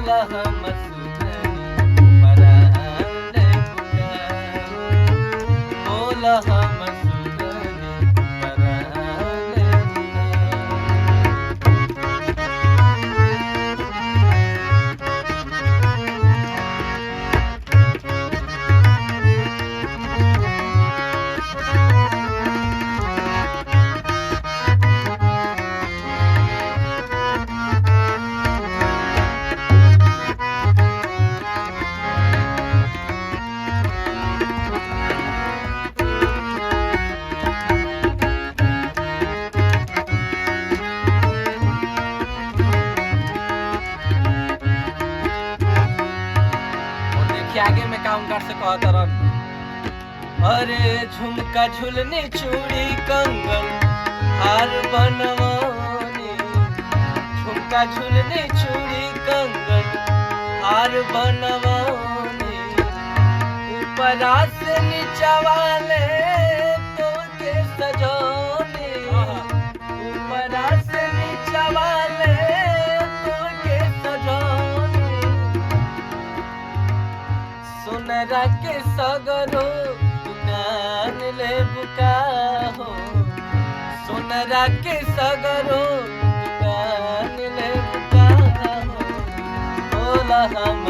बोला हम सुननी परान बुका बोला हम सुननी परान आगे में काउंटर से कहता रन अरे झुमका झुलनी चूड़ी कंगन हार बनवानी झुमका झुलनी चूड़ी कंगन हार बनवानी ऊपरा से नीचा वाले तो के सजोनी ऊपरा से नीचा वाले तो के सजोनी सोनरा के सगरो दुकान ले बुका हो सोनरा के सगरो दुकान ले बुका हो बोला हम